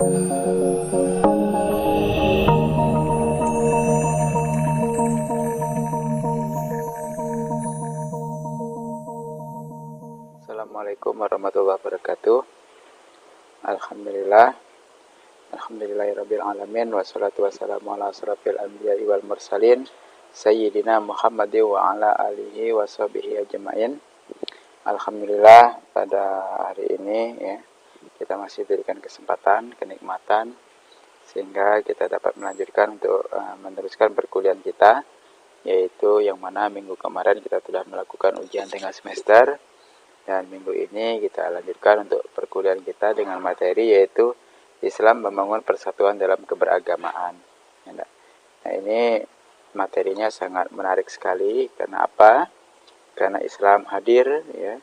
Assalamualaikum warahmatullahi wabarakatuh. Alhamdulillah. Alhamdulillahirabbil alamin wassalatu wassalamu ala asrofil anbiya'i wal mursalin sayyidina Muhammadin wa ala alihi washabihi ajmain. Alhamdulillah, pada hari ini ya kita masih diberikan kesempatan, kenikmatan sehingga kita dapat melanjutkan untuk meneruskan perkuliahan kita, yaitu yang mana minggu kemarin kita telah melakukan ujian tengah semester. Dan minggu ini kita lanjutkan untuk perkuliahan kita dengan materi yaitu Islam membangun persatuan dalam keberagamaan. Nah, ini materinya sangat menarik sekali. Karena apa? Karena Islam hadir ya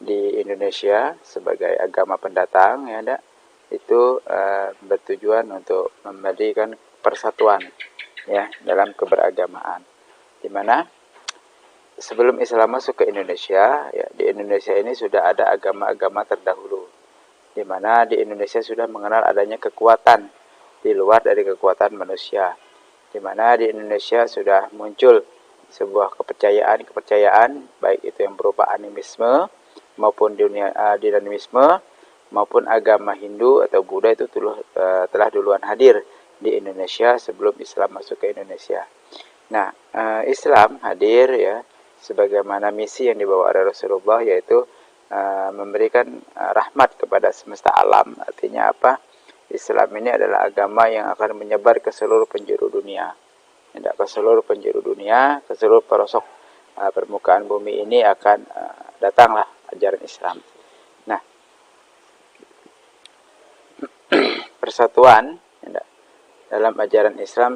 di Indonesia sebagai agama pendatang, ya, itu bertujuan untuk memberikan persatuan ya dalam keberagamaan. Di mana sebelum Islam masuk ke Indonesia, ya, di Indonesia ini sudah ada agama-agama terdahulu, di mana di Indonesia sudah mengenal adanya kekuatan di luar dari kekuatan manusia, di mana di Indonesia sudah muncul sebuah kepercayaan, baik itu yang berupa animisme maupun dinamisme maupun agama Hindu atau Buddha itu telah duluan hadir di Indonesia sebelum Islam masuk ke Indonesia. Nah, Islam hadir ya sebagaimana misi yang dibawa oleh Rasulullah, yaitu memberikan rahmat kepada semesta alam. Artinya apa? Islam ini adalah agama yang akan menyebar ke seluruh penjuru dunia. Ke seluruh penjuru dunia, ke seluruh pelosok permukaan bumi ini akan datanglah ajaran Islam. Nah, persatuan dalam ajaran Islam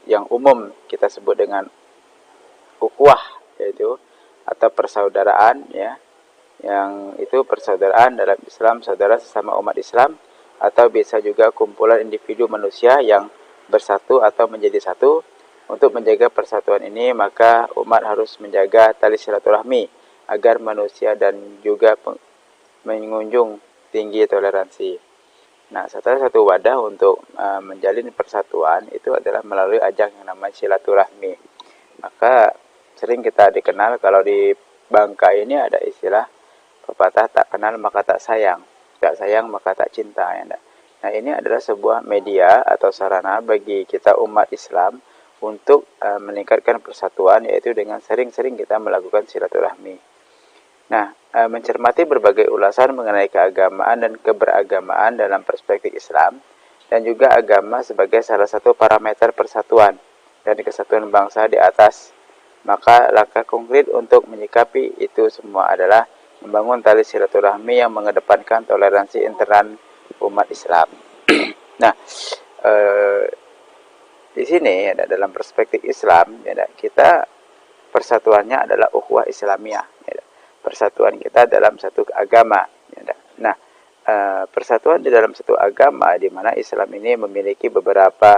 yang umum kita sebut dengan ukhuwah, yaitu atau persaudaraan ya, yang itu persaudaraan dalam Islam, saudara sesama umat Islam, atau bisa juga kumpulan individu manusia yang bersatu atau menjadi satu. Untuk menjaga persatuan ini, maka umat harus menjaga tali silaturahmi agar manusia dan juga menjunjung tinggi toleransi. Nah, salah satu wadah untuk menjalin persatuan itu adalah melalui ajang yang namanya silaturahmi. Maka sering kita dikenal kalau di Bangka ini ada istilah pepatah tak kenal maka tak sayang maka tak cinta ya. Nah, ini adalah sebuah media atau sarana bagi kita umat Islam untuk meningkatkan persatuan, yaitu dengan sering-sering kita melakukan silaturahmi. Nah, mencermati berbagai ulasan mengenai keagamaan dan keberagamaan dalam perspektif Islam dan juga agama sebagai salah satu parameter persatuan dan kesatuan bangsa di atas, maka langkah konkret untuk menyikapi itu semua adalah membangun tali silaturahmi yang mengedepankan toleransi internal umat Islam. Nah, di sini ya, dalam perspektif Islam ya, kita persatuannya adalah ukhuwah Islamiyah ya, persatuan kita dalam satu agama ya. Nah, persatuan di dalam satu agama di mana Islam ini memiliki beberapa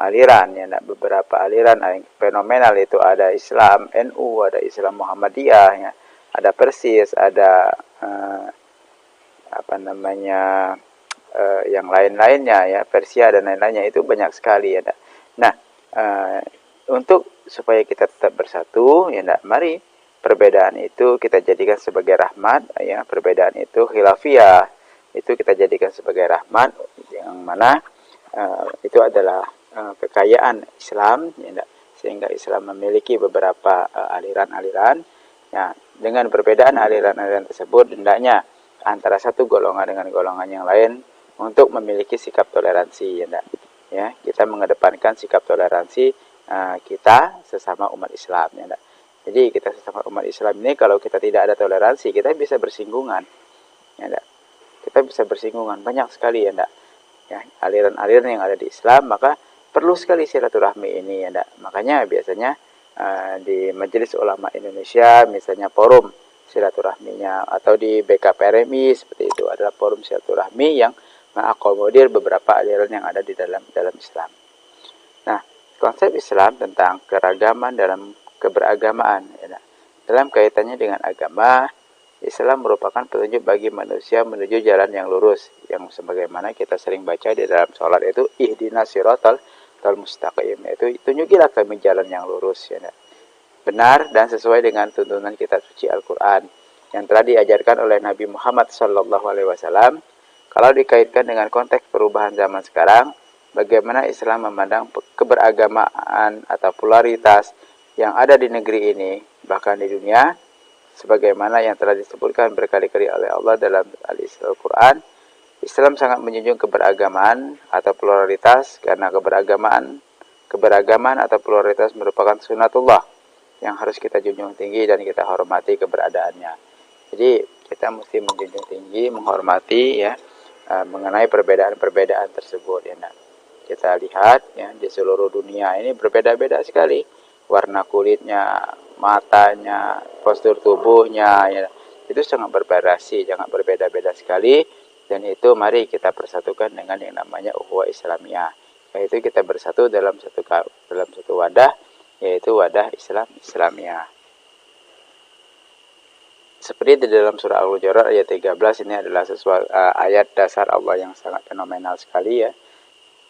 aliran ya, beberapa aliran yang fenomenal, itu ada Islam NU, ada Islam Muhammadiyah ya, ada Persis, ada yang lain-lainnya ya, Persia dan lain-lainnya, itu banyak sekali ya. Nah, untuk supaya kita tetap bersatu ya, mari perbedaan itu kita jadikan sebagai rahmat ya, perbedaan itu khilafiyah itu kita jadikan sebagai rahmat, yang mana itu adalah kekayaan Islam ya, sehingga Islam memiliki beberapa aliran-aliran ya. Dengan perbedaan aliran-aliran tersebut, hendaknya antara satu golongan dengan golongan yang lain untuk memiliki sikap toleransi ya, kita mengedepankan sikap toleransi kita sesama umat Islam ya. Jadi kita sesama umat Islam ini kalau kita tidak ada toleransi, kita bisa bersinggungan ya, kita bisa bersinggungan banyak sekali ya, aliran-aliran yang ada di Islam, maka perlu sekali silaturahmi ini ya. Makanya biasanya di Majelis Ulama Indonesia misalnya forum silaturahminya, atau di BKPRMI seperti itu adalah forum silaturahmi yang mengakomodir beberapa aliran yang ada di dalam Islam. Nah, konsep Islam tentang keragaman dalam keberagamaan ya, dalam kaitannya dengan agama Islam merupakan petunjuk bagi manusia menuju jalan yang lurus, yang sebagaimana kita sering baca di dalam sholat itu ihdinas siratal mustaqim, itu tunjukilah kami jalan yang lurus, ya, benar dan sesuai dengan tuntunan kitab suci Al-Quran yang telah diajarkan oleh Nabi Muhammad SAW. Kalau dikaitkan dengan konteks perubahan zaman sekarang, bagaimana Islam memandang keberagamaan atau polaritas yang ada di negeri ini, bahkan di dunia, sebagaimana yang telah disebutkan berkali-kali oleh Allah dalam Al-Quran. Islam sangat menjunjung keberagaman atau pluralitas, karena keberagaman atau pluralitas merupakan sunatullah yang harus kita junjung tinggi dan kita hormati keberadaannya. Jadi kita mesti menjunjung tinggi, menghormati, ya, mengenai perbedaan-perbedaan tersebut, ya. Nah, kita lihat, ya, di seluruh dunia ini berbeda-beda sekali warna kulitnya, matanya, postur tubuhnya, ya, itu sangat bervariasi, sangat berbeda-beda sekali. Dan itu mari kita persatukan dengan yang namanya ukhuwah Islamiyah, yaitu kita bersatu dalam satu wadah, yaitu wadah Islamiyah. Seperti di dalam surah Al-Hujurat ayat 13, ini adalah ayat dasar Allah yang sangat fenomenal sekali, ya.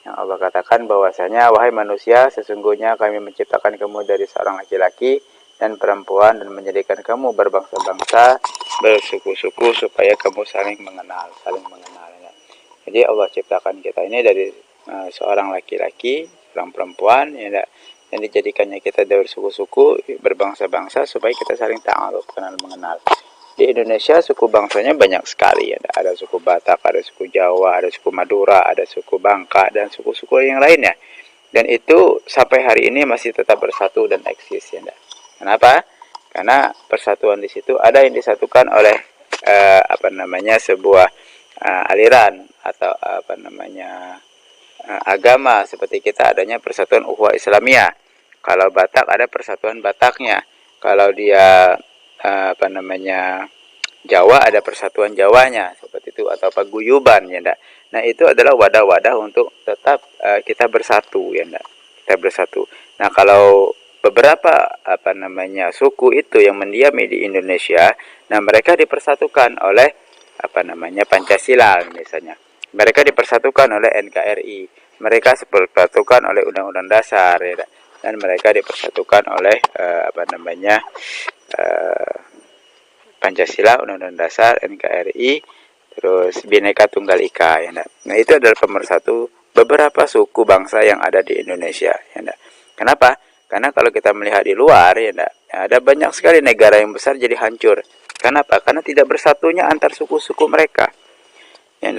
Yang Allah katakan bahwasanya, wahai manusia, sesungguhnya kami menciptakan kamu dari seorang laki-laki dan perempuan dan menjadikan kamu berbangsa-bangsa, bersuku-suku, supaya kamu saling mengenal. Ya. Jadi Allah ciptakan kita ini dari seorang laki-laki, seorang perempuan, ya, dan dijadikannya kita dari suku-suku, berbangsa-bangsa, supaya kita saling ta'aruf, kenal mengenal. Di Indonesia suku bangsanya banyak sekali, ya. Ada suku Batak, ada suku Jawa, ada suku Madura, ada suku Bangka, dan suku-suku yang lainnya. Dan itu sampai hari ini masih tetap bersatu dan eksis, ya. Kenapa? Karena persatuan di situ ada yang disatukan oleh sebuah aliran atau agama, seperti kita adanya persatuan ukhuwah Islamiyah. Kalau Batak ada persatuan Bataknya. Kalau dia Jawa ada persatuan Jawanya, seperti itu, atau paguyuban, ya. Nah, itu adalah wadah-wadah untuk tetap kita bersatu, ya. Kita bersatu. Nah, kalau beberapa suku itu yang mendiami di Indonesia, nah mereka dipersatukan oleh Pancasila misalnya. Mereka dipersatukan oleh NKRI. Mereka dipersatukan oleh Undang-Undang Dasar, ya. Dan mereka dipersatukan oleh Pancasila, Undang-Undang Dasar, NKRI, terus Bhinneka Tunggal Ika, ya. Nah, itu adalah pemersatu beberapa suku bangsa yang ada di Indonesia, ya. Kenapa? Karena kalau kita melihat di luar, ya, ada banyak sekali negara yang besar jadi hancur. Kenapa? Karena tidak bersatunya antar suku-suku mereka, ya.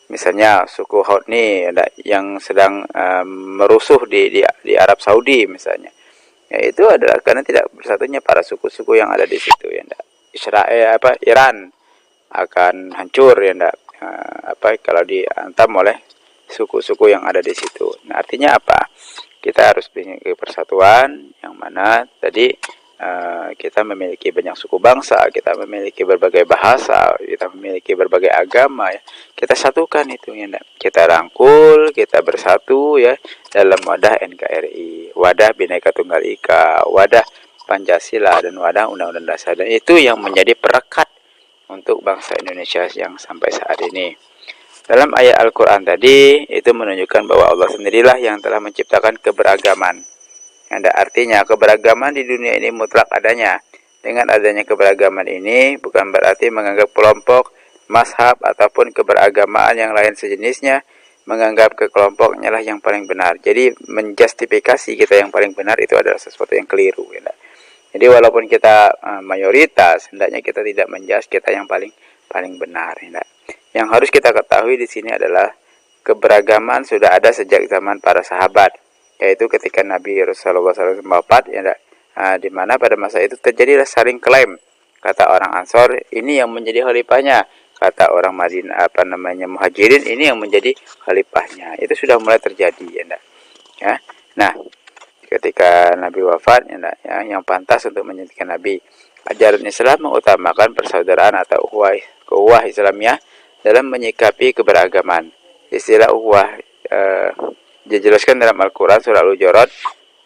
Misalnya suku Houthi, ya, yang sedang merusuh di Arab Saudi misalnya. Ya, itu adalah karena tidak bersatunya para suku-suku yang ada di situ, ya. Iran akan hancur, ya, kalau dihantam oleh suku-suku yang ada di situ. Nah, artinya apa? Kita harus punya persatuan yang mana tadi kita memiliki banyak suku bangsa, kita memiliki berbagai bahasa, kita memiliki berbagai agama, ya. Kita satukan itu, ya. Kita rangkul, kita bersatu, ya, dalam wadah NKRI, wadah Bhinneka Tunggal Ika, wadah Pancasila, dan wadah Undang-Undang Dasar. Dan itu yang menjadi perekat untuk bangsa Indonesia yang sampai saat ini. Dalam ayat Al-Quran tadi, itu menunjukkan bahwa Allah sendirilah yang telah menciptakan keberagaman. Yang artinya keberagaman di dunia ini mutlak adanya. Dengan adanya keberagaman ini bukan berarti menganggap kelompok, mazhab, ataupun keberagamaan yang lain sejenisnya, menganggap ke kelompoknya lah yang paling benar. Jadi menjustifikasi kita yang paling benar itu adalah sesuatu yang keliru, ya. Jadi walaupun kita mayoritas, hendaknya kita tidak menjudge kita yang paling benar, ya. Yang harus kita ketahui di sini adalah keberagaman sudah ada sejak zaman para sahabat, yaitu ketika Nabi Rasulullah SAW wafat, ya, di mana pada masa itu terjadilah saling klaim. Kata orang Ansor, ini yang menjadi khalifahnya. Kata orang Madinah, Muhajirin, ini yang menjadi khalifahnya. Itu sudah mulai terjadi, ya. Nah, ketika Nabi wafat, ya, yang pantas untuk menyuntikkan Nabi. Ajaran Islam mengutamakan persaudaraan atau ukhuwah Islamiyah dalam menyikapi keberagaman. Istilah ukhuwah dijelaskan dalam Al-Quran surah Al-Hujurat,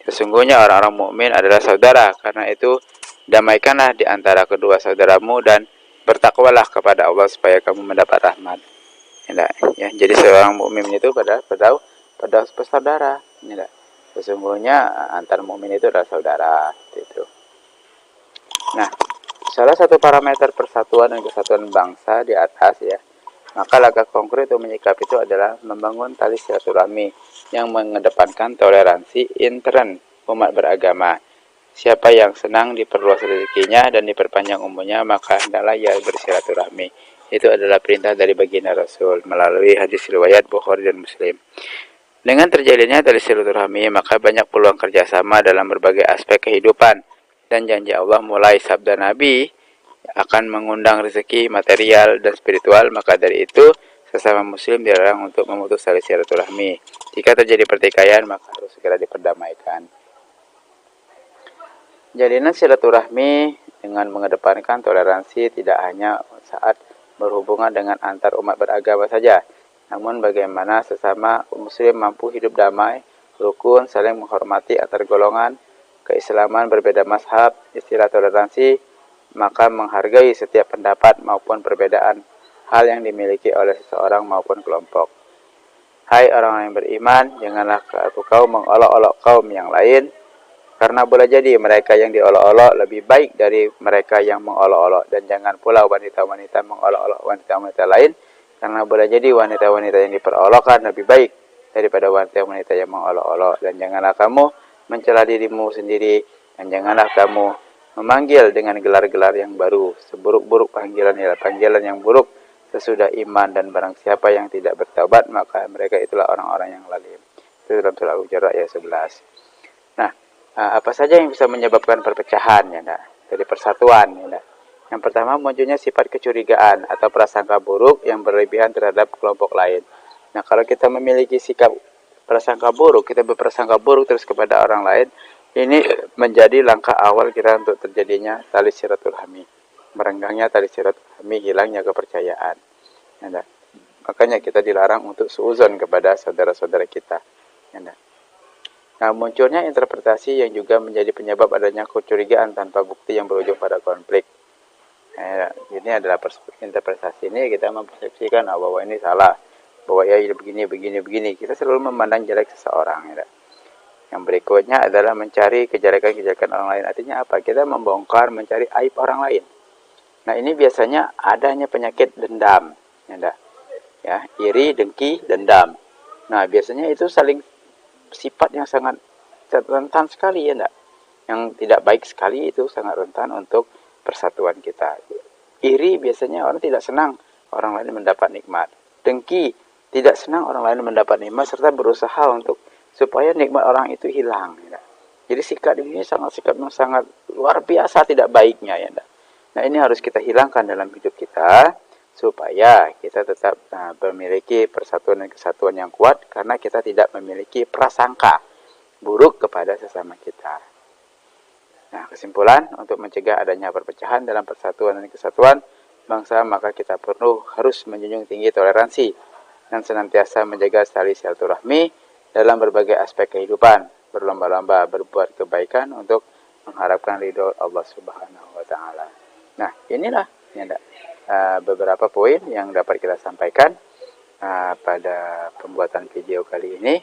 sesungguhnya orang-orang mukmin adalah saudara, karena itu Damaikanlah di antara kedua saudaramu dan bertakwalah kepada Allah supaya kamu mendapat rahmat. Ya, jadi seorang mukmin itu pada bersaudara. Ya, sesungguhnya antar mukmin itu adalah saudara. Itu. Nah, salah satu parameter persatuan dan kesatuan bangsa di atas ya, maka langkah konkret untuk menyikapi itu adalah membangun tali silaturahmi yang mengedepankan toleransi intern umat beragama. Siapa yang senang diperluas rezekinya dan diperpanjang umurnya, maka hendaklah ia bersilaturahmi. Itu adalah perintah dari baginda Rasul melalui hadis riwayat Bukhari dan Muslim. Dengan terjadinya tali silaturahmi, maka banyak peluang kerjasama dalam berbagai aspek kehidupan. Dan janji Allah mulai sabda Nabi akan mengundang rezeki material dan spiritual, maka dari itu sesama muslim dilarang untuk memutus tali silaturahmi. Jika terjadi pertikaian, maka harus segera diperdamaikan. Jalinan silaturahmi dengan mengedepankan toleransi tidak hanya saat berhubungan dengan antar umat beragama saja, namun bagaimana sesama muslim mampu hidup damai, rukun, saling menghormati antar golongan, keislaman berbeda mazhab, istilah toleransi, maka menghargai setiap pendapat maupun perbedaan hal yang dimiliki oleh seseorang maupun kelompok. Hai orang yang beriman, janganlah kau mengolok-olok kaum yang lain, karena boleh jadi mereka yang diolok-olok lebih baik dari mereka yang mengolok-olok, dan jangan pula wanita-wanita mengolok-olok wanita-wanita lain, karena boleh jadi wanita-wanita yang diperolokkan lebih baik daripada wanita-wanita yang mengolok-olok. Dan janganlah kamu mencela dirimu sendiri, dan janganlah kamu memanggil dengan gelar-gelar yang baru. Seburuk-buruk panggilan ialah panggilan yang buruk sesudah iman, dan barang siapa yang tidak bertaubat maka mereka itulah orang-orang yang lalim. Itu dalam surah Al-Hujurat ayat 11. Nah, apa saja yang bisa menyebabkan perpecahan ya, dari persatuan ya. Yang pertama, munculnya sifat kecurigaan atau prasangka buruk yang berlebihan terhadap kelompok lain. Nah, kalau kita memiliki sikap prasangka buruk, kita berprasangka buruk terus kepada orang lain, ini menjadi langkah awal kita untuk terjadinya tali silaturahmi, merenggangnya tali silaturahmi, hilangnya kepercayaan. Ya, makanya kita dilarang untuk suuzon kepada saudara-saudara kita. Ya, nah, munculnya interpretasi yang juga menjadi penyebab adanya kecurigaan tanpa bukti yang berujung pada konflik. Ini adalah interpretasi ini kita mempersepsikan bahwa ini salah, bahwa ya begini. Kita selalu memandang jelek seseorang. Ya. Yang berikutnya adalah mencari kejelekan-kejelekan orang lain. Artinya apa? Kita membongkar, mencari aib orang lain. Nah, ini biasanya adanya penyakit dendam. Ya, iri, dengki, dendam. Nah, biasanya itu saling sifat yang sangat rentan sekali ya, yang tidak baik sekali, itu sangat rentan untuk persatuan kita. Iri biasanya orang tidak senang orang lain mendapat nikmat. Dengki tidak senang orang lain mendapat nikmat serta berusaha untuk supaya nikmat orang itu hilang. Ya. Jadi sikap ini sikap yang sangat luar biasa tidak baiknya ya. Nah, ini harus kita hilangkan dalam hidup kita supaya kita tetap memiliki persatuan dan kesatuan yang kuat, karena kita tidak memiliki prasangka buruk kepada sesama kita. Nah, kesimpulan, untuk mencegah adanya perpecahan dalam persatuan dan kesatuan bangsa, maka kita harus menjunjung tinggi toleransi dan senantiasa menjaga tali silaturahmi dalam berbagai aspek kehidupan, berlomba-lomba berbuat kebaikan untuk mengharapkan ridho Allah Subhanahu wa taala. Nah, inilah beberapa poin yang dapat kita sampaikan pada pembuatan video kali ini.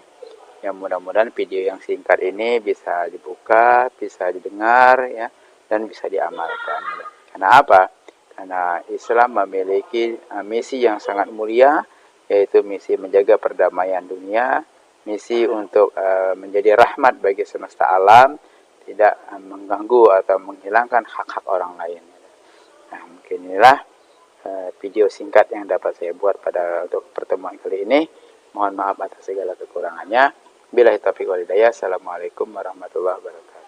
Yang mudah-mudahan video yang singkat ini bisa dibuka, bisa didengar ya, dan bisa diamalkan. Karena apa? Karena Islam memiliki misi yang sangat mulia, yaitu misi menjaga perdamaian dunia, misi untuk menjadi rahmat bagi semesta alam, tidak mengganggu atau menghilangkan hak-hak orang lain. Nah, mungkin inilah video singkat yang dapat saya buat untuk pertemuan kali ini. Mohon maaf atas segala kekurangannya. Billahi taufiq wal hidayah. Assalamualaikum warahmatullahi wabarakatuh.